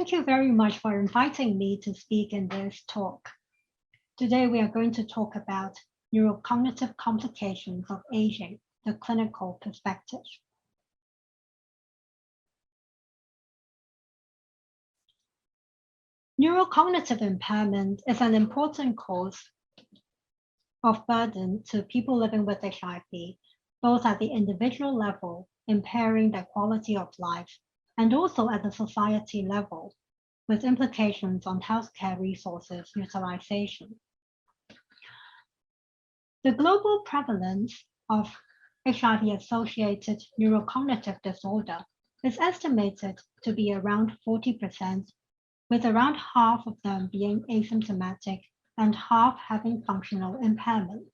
Thank you very much for inviting me to speak in this talk. Today, we are going to talk about neurocognitive complications of aging, the clinical perspective. Neurocognitive impairment is an important cause of burden to people living with HIV, both at the individual level, impairing their quality of life, and also at the society level, with implications on healthcare resources utilization. The global prevalence of HIV-associated neurocognitive disorder is estimated to be around 40%, with around half of them being asymptomatic and half having functional impairment.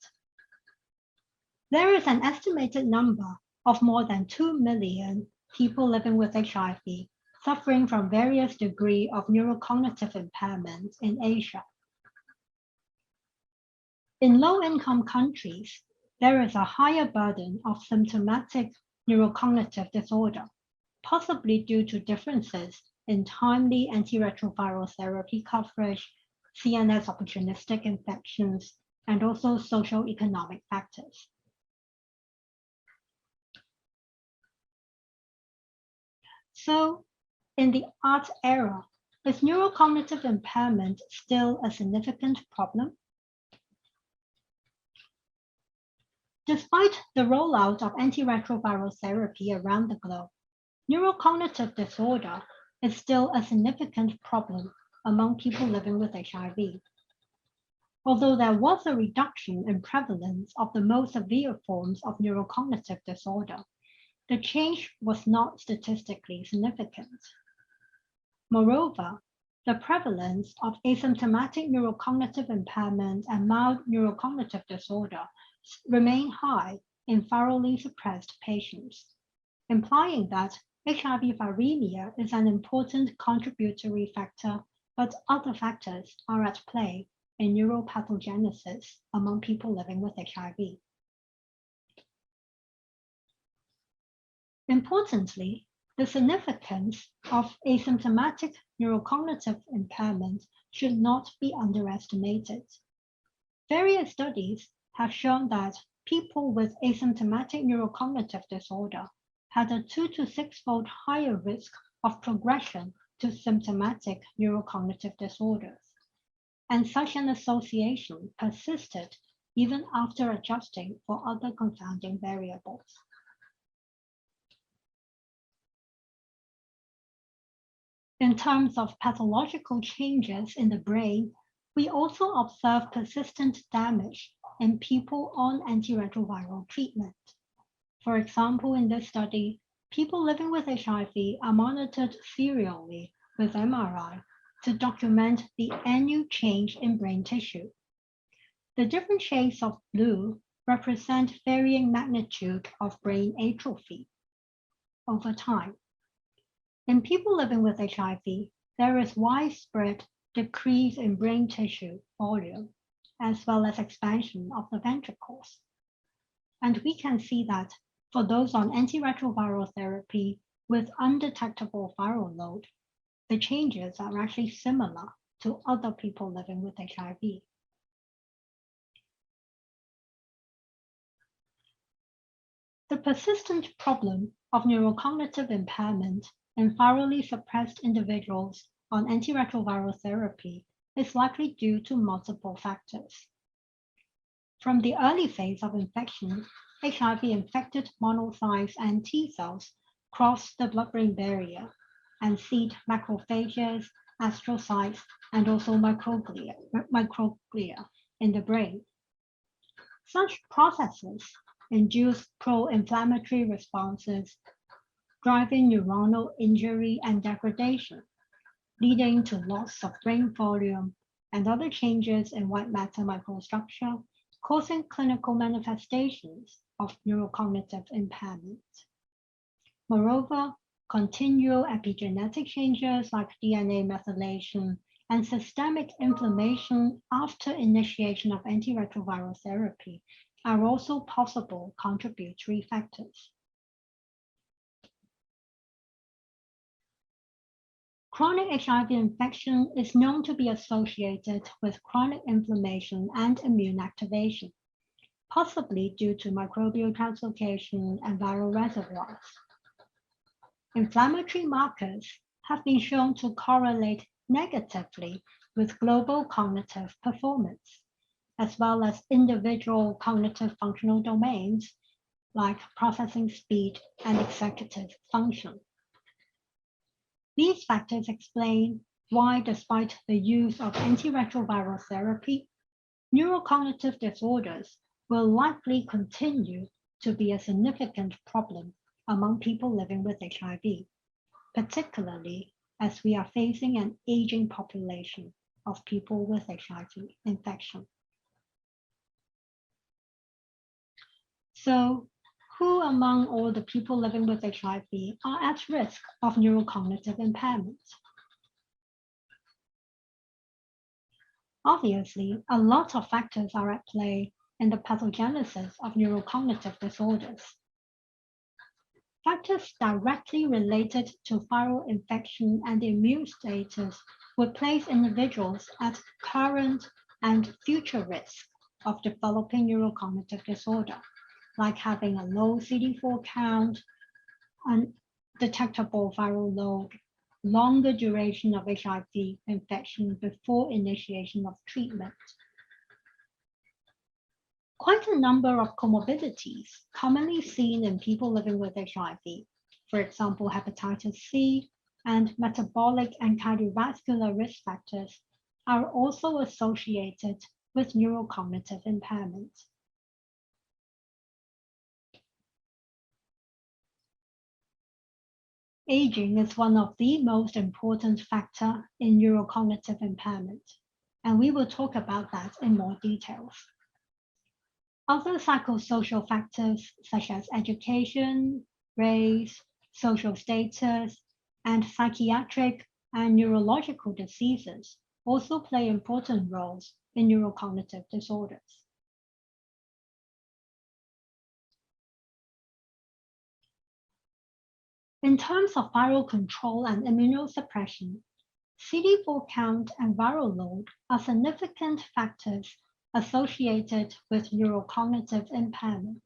There is an estimated number of more than 2 million people living with HIV suffering from various degrees of neurocognitive impairment in Asia. In low-income countries, there is a higher burden of symptomatic neurocognitive disorder, possibly due to differences in timely antiretroviral therapy coverage, CNS opportunistic infections, and also socio-economic factors. So, in the arts era, is neurocognitive impairment still a significant problem? Despite the rollout of antiretroviral therapy around the globe, neurocognitive disorder is still a significant problem among people living with HIV. Although there was a reduction in prevalence of the most severe forms of neurocognitive disorder, the change was not statistically significant. Moreover, the prevalence of asymptomatic neurocognitive impairment and mild neurocognitive disorder remain high in virally suppressed patients, implying that HIV viremia is an important contributory factor, but other factors are at play in neuropathogenesis among people living with HIV. Importantly, the significance of asymptomatic neurocognitive impairment should not be underestimated. Various studies have shown that people with asymptomatic neurocognitive disorder had a 2 to 6-fold higher risk of progression to symptomatic neurocognitive disorders, and such an association persisted even after adjusting for other confounding variables. In terms of pathological changes in the brain, we also observe persistent damage in people on antiretroviral treatment. For example, in this study, people living with HIV are monitored serially with MRI to document the annual change in brain tissue. The different shades of blue represent varying magnitude of brain atrophy over time. In people living with HIV, there is widespread decrease in brain tissue volume, as well as expansion of the ventricles. And we can see that for those on antiretroviral therapy with undetectable viral load, the changes are actually similar to other people living with HIV. The persistent problem of neurocognitive impairment in virally suppressed individuals on antiretroviral therapy is likely due to multiple factors. From the early phase of infection, HIV-infected monocytes and T cells cross the blood-brain barrier and seed macrophages, astrocytes, and also microglia in the brain. Such processes induce pro-inflammatory responses, driving neuronal injury and degradation, leading to loss of brain volume and other changes in white matter microstructure, causing clinical manifestations of neurocognitive impairment. Moreover, continual epigenetic changes like DNA methylation and systemic inflammation after initiation of antiretroviral therapy are also possible contributory factors. Chronic HIV infection is known to be associated with chronic inflammation and immune activation, possibly due to microbial translocation and viral reservoirs. Inflammatory markers have been shown to correlate negatively with global cognitive performance, as well as individual cognitive functional domains like processing speed and executive function. These factors explain why, despite the use of antiretroviral therapy, neurocognitive disorders will likely continue to be a significant problem among people living with HIV, particularly as we are facing an aging population of people with HIV infection. So, who among all the people living with HIV are at risk of neurocognitive impairment? Obviously, a lot of factors are at play in the pathogenesis of neurocognitive disorders. Factors directly related to viral infection and immune status would place individuals at current and future risk of developing neurocognitive disorder, like having a low CD4 count, undetectable viral load, longer duration of HIV infection before initiation of treatment. Quite a number of comorbidities commonly seen in people living with HIV, for example, hepatitis C and metabolic and cardiovascular risk factors, are also associated with neurocognitive impairment. Aging is one of the most important factors in neurocognitive impairment, and we will talk about that in more details. Other psychosocial factors such as education, race, social status, and psychiatric and neurological diseases also play important roles in neurocognitive disorders. In terms of viral control and immunosuppression, CD4 count and viral load are significant factors associated with neurocognitive impairment.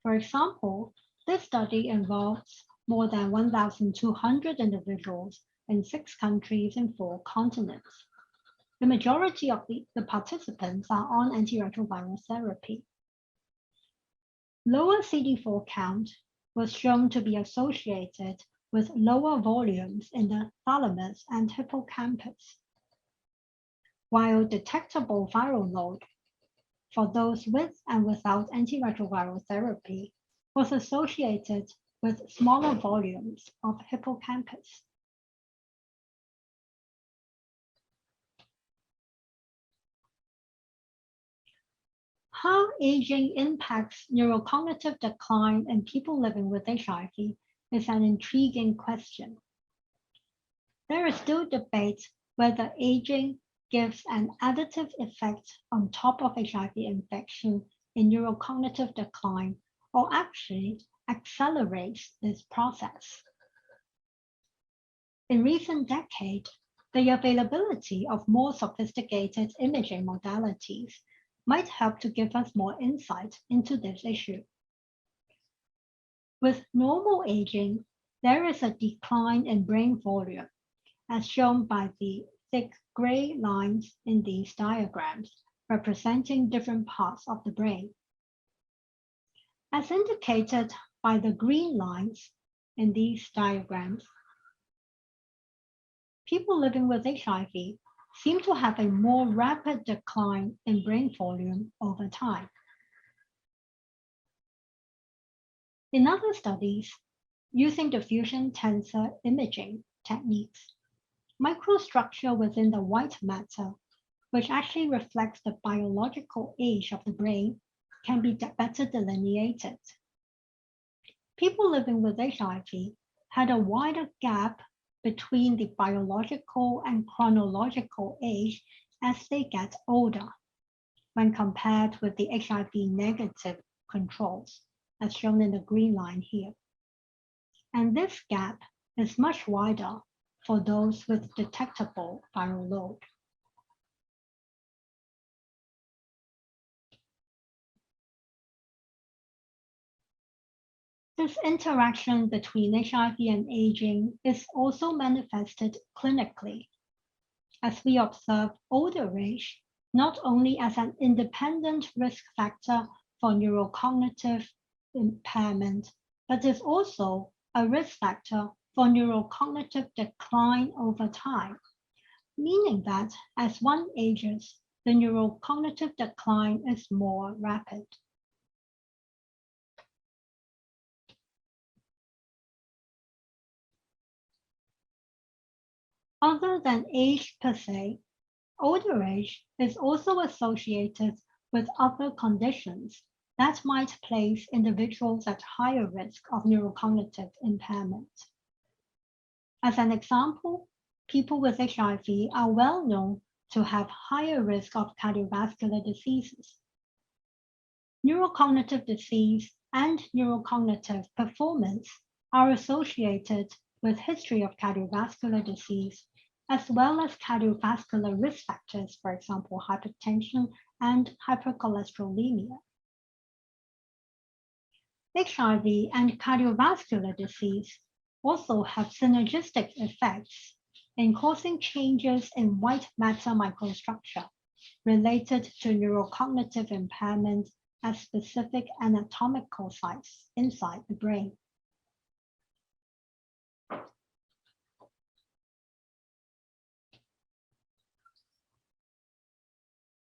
For example, this study involves more than 1,200 individuals in 6 countries and 4 continents. The majority of the participants are on antiretroviral therapy. Lower CD4 count was shown to be associated with lower volumes in the thalamus and hippocampus, while detectable viral load for those with and without antiretroviral therapy was associated with smaller volumes of hippocampus. How aging impacts neurocognitive decline in people living with HIV is an intriguing question. There is still debate whether aging gives an additive effect on top of HIV infection in neurocognitive decline, or actually accelerates this process. In recent decades, the availability of more sophisticated imaging modalities might help to give us more insight into this issue. With normal aging, there is a decline in brain volume, as shown by the thick gray lines in these diagrams, representing different parts of the brain. As indicated by the green lines in these diagrams, people living with HIV seem to have a more rapid decline in brain volume over time. In other studies, using diffusion tensor imaging techniques, microstructure within the white matter, which actually reflects the biological age of the brain, can be better delineated. People living with HIV had a wider gap between the biological and chronological age as they get older, when compared with the HIV negative controls, as shown in the green line here. And this gap is much wider for those with detectable viral load. This interaction between HIV and aging is also manifested clinically, as we observe older age not only as an independent risk factor for neurocognitive impairment, but is also a risk factor for neurocognitive decline over time, meaning that as one ages, the neurocognitive decline is more rapid. Other than age per se, older age is also associated with other conditions that might place individuals at higher risk of neurocognitive impairment. As an example, people with HIV are well known to have higher risk of cardiovascular diseases. Neurocognitive disease and neurocognitive performance are associated with history of cardiovascular disease, as well as cardiovascular risk factors, for example, hypertension and hypercholesterolemia. HIV and cardiovascular disease also have synergistic effects in causing changes in white matter microstructure related to neurocognitive impairment at specific anatomical sites inside the brain.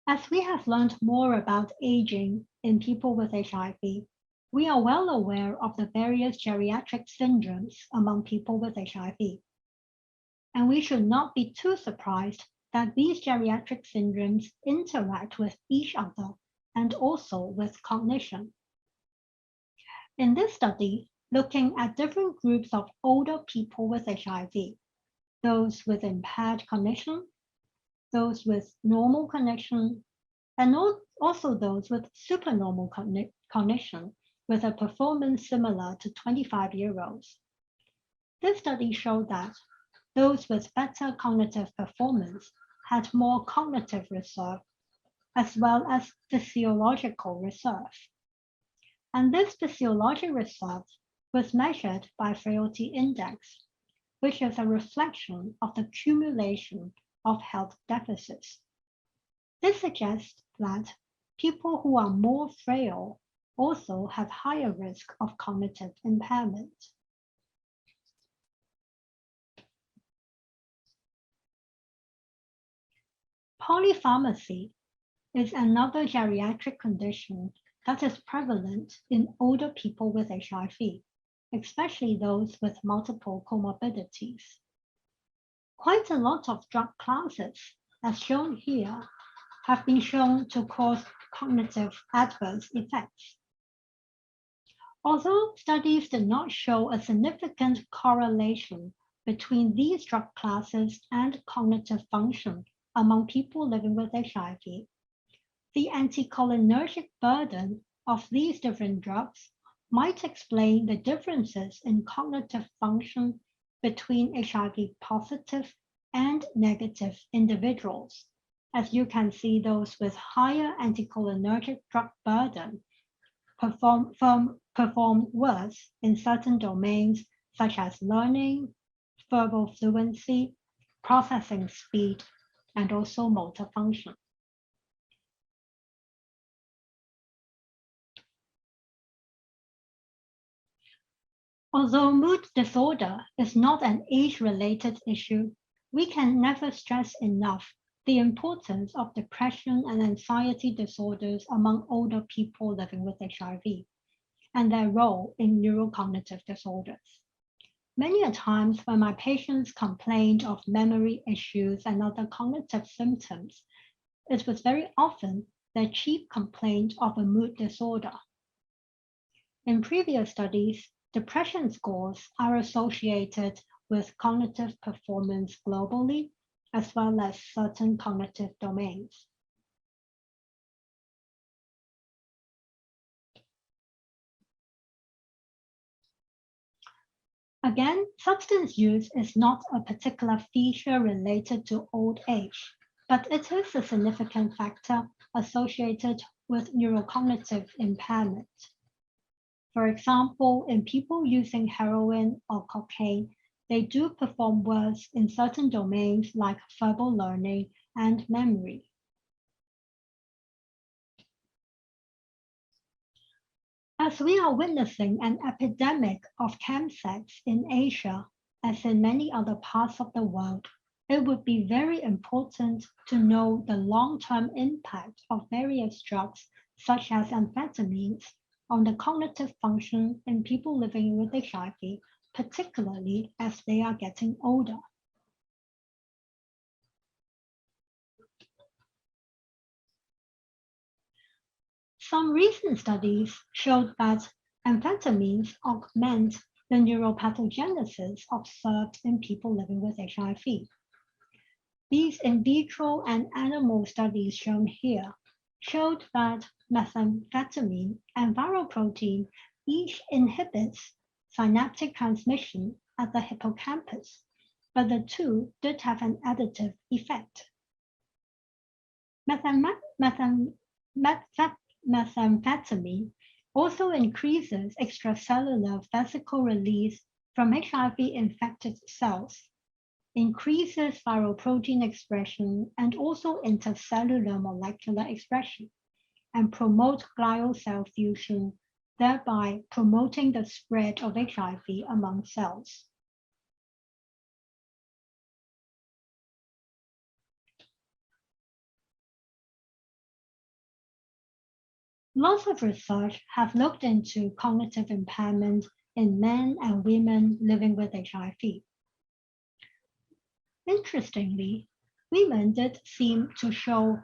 As we have learned more about aging in people with HIV, we are well aware of the various geriatric syndromes among people with HIV. And we should not be too surprised that these geriatric syndromes interact with each other and also with cognition. In this study, looking at different groups of older people with HIV, those with impaired cognition, those with normal cognition, and also those with supernormal cognition with a performance similar to 25-year-olds. This study showed that those with better cognitive performance had more cognitive reserve, as well as physiological reserve. And this physiologic reserve was measured by frailty index, which is a reflection of the accumulation of health deficits. This suggests that people who are more frail also have higher risk of cognitive impairment. Polypharmacy is another geriatric condition that is prevalent in older people with HIV, especially those with multiple comorbidities. Quite a lot of drug classes, as shown here, have been shown to cause cognitive adverse effects. Although studies did not show a significant correlation between these drug classes and cognitive function among people living with HIV, the anticholinergic burden of these different drugs might explain the differences in cognitive function between HIV positive and negative individuals. As you can see, those with higher anticholinergic drug burden perform worse in certain domains such as learning, verbal fluency, processing speed, and also motor function. Although mood disorder is not an age-related issue, we can never stress enough the importance of depression and anxiety disorders among older people living with HIV and their role in neurocognitive disorders. Many a times when my patients complained of memory issues and other cognitive symptoms, it was very often their chief complaint of a mood disorder. In previous studies, depression scores are associated with cognitive performance globally, as well as certain cognitive domains. Again, substance use is not a particular feature related to old age, but it is a significant factor associated with neurocognitive impairment. For example, in people using heroin or cocaine, they do perform worse in certain domains like verbal learning and memory. As we are witnessing an epidemic of chemsex in Asia, as in many other parts of the world, it would be very important to know the long-term impact of various drugs, such as amphetamines, on the cognitive function in people living with HIV, particularly as they are getting older. Some recent studies showed that amphetamines augment the neuropathogenesis observed in people living with HIV. These in vitro and animal studies shown here showed that methamphetamine and viral protein each inhibits synaptic transmission at the hippocampus, but the two did have an additive effect. Methamphetamine also increases extracellular vesicle release from HIV-infected cells, increases viral protein expression and also intercellular molecular expression, and promote glial cell fusion, thereby promoting the spread of HIV among cells. Lots of research have looked into cognitive impairment in men and women living with HIV. Interestingly, women did seem to show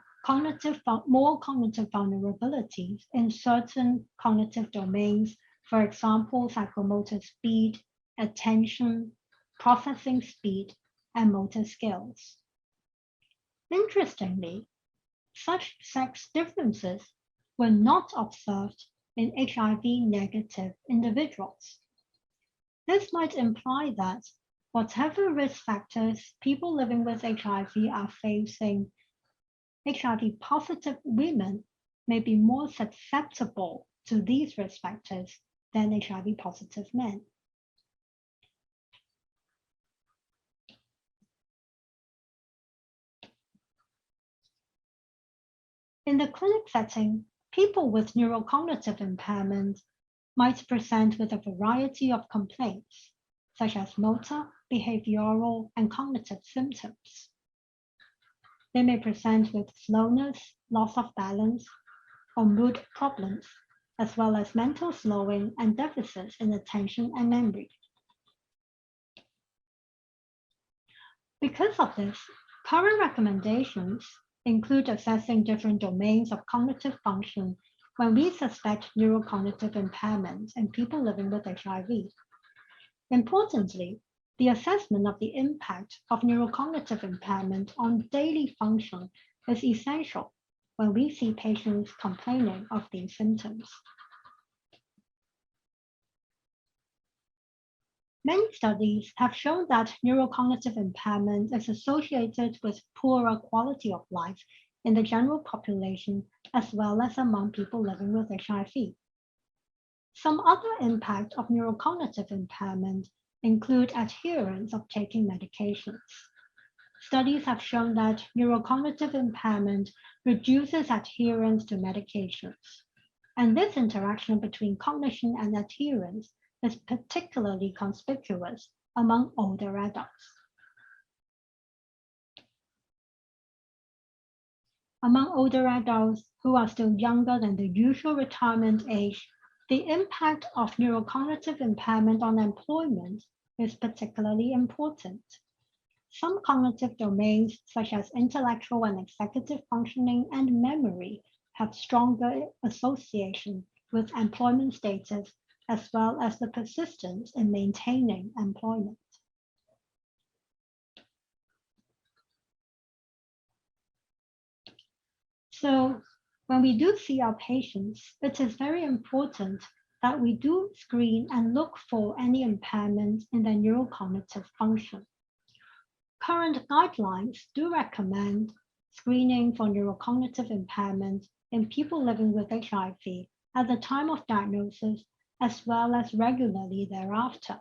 more cognitive vulnerabilities in certain cognitive domains, for example, psychomotor speed, attention, processing speed, and motor skills. Interestingly, such sex differences were not observed in HIV-negative individuals. This might imply that whatever risk factors people living with HIV are facing, HIV-positive women may be more susceptible to these risk factors than HIV-positive men. In the clinic setting, people with neurocognitive impairment might present with a variety of complaints, such as motor, behavioral, and cognitive symptoms. They may present with slowness, loss of balance, or mood problems, as well as mental slowing and deficits in attention and memory. Because of this, current recommendations include assessing different domains of cognitive function when we suspect neurocognitive impairment in people living with HIV. Importantly, the assessment of the impact of neurocognitive impairment on daily function is essential when we see patients complaining of these symptoms. Many studies have shown that neurocognitive impairment is associated with poorer quality of life in the general population, as well as among people living with HIV. Some other impact of neurocognitive impairment include adherence of taking medications. Studies have shown that neurocognitive impairment reduces adherence to medications, and this interaction between cognition and adherence is particularly conspicuous among older adults. Among older adults who are still younger than the usual retirement age, the impact of neurocognitive impairment on employment is particularly important. Some cognitive domains, such as intellectual and executive functioning and memory, have stronger association with employment status, as well as the persistence in maintaining employment. So when we do see our patients, it is very important that we do screen and look for any impairment in their neurocognitive function. Current guidelines do recommend screening for neurocognitive impairment in people living with HIV at the time of diagnosis, as well as regularly thereafter.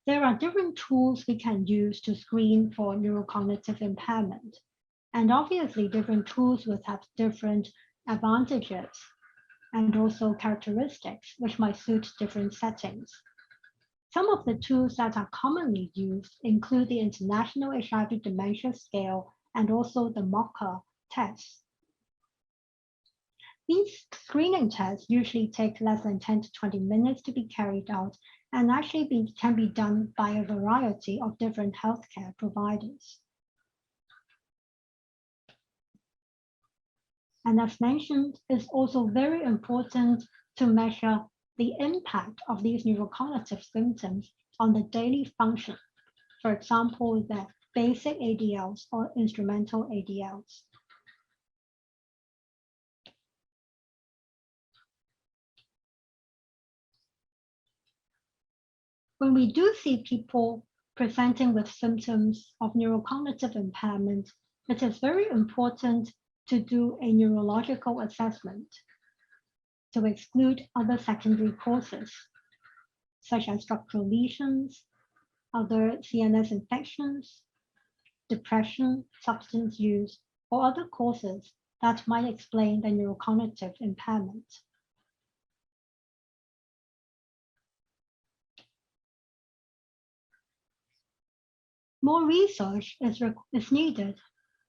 There are different tools we can use to screen for neurocognitive impairment, and obviously different tools will have different advantages and also characteristics which might suit different settings. Some of the tools that are commonly used include the International HIV Dementia Scale and also the MOCA tests. These screening tests usually take less than 10 to 20 minutes to be carried out and actually can be done by a variety of different healthcare providers. And as mentioned, it's also very important to measure the impact of these neurocognitive symptoms on the daily function. For example, the basic ADLs or instrumental ADLs. When we do see people presenting with symptoms of neurocognitive impairment, it is very important to do a neurological assessment to exclude other secondary causes, such as structural lesions, other CNS infections, depression, substance use, or other causes that might explain the neurocognitive impairment. More research is needed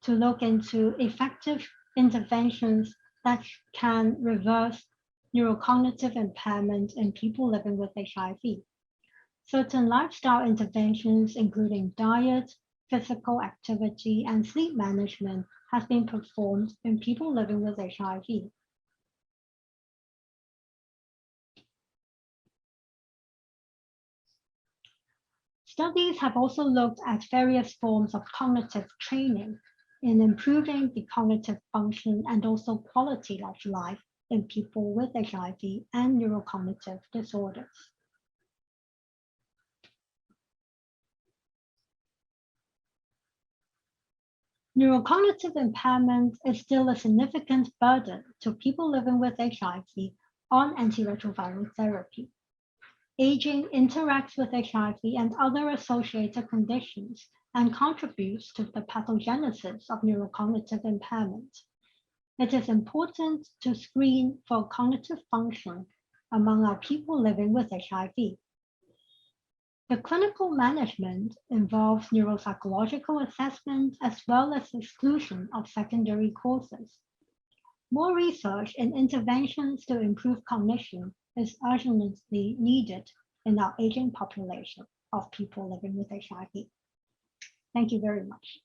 to look into effective interventions that can reverse neurocognitive impairment in people living with HIV. Certain lifestyle interventions, including diet, physical activity, and sleep management, have been performed in people living with HIV. Studies have also looked at various forms of cognitive training in improving the cognitive function and also quality of life in people with HIV and neurocognitive disorders. Neurocognitive impairment is still a significant burden to people living with HIV on antiretroviral therapy. Aging interacts with HIV and other associated conditions and contributes to the pathogenesis of neurocognitive impairment. It is important to screen for cognitive function among our people living with HIV. The clinical management involves neuropsychological assessment as well as exclusion of secondary causes. More research and interventions to improve cognition is urgently needed in our aging population of people living with HIV. Thank you very much.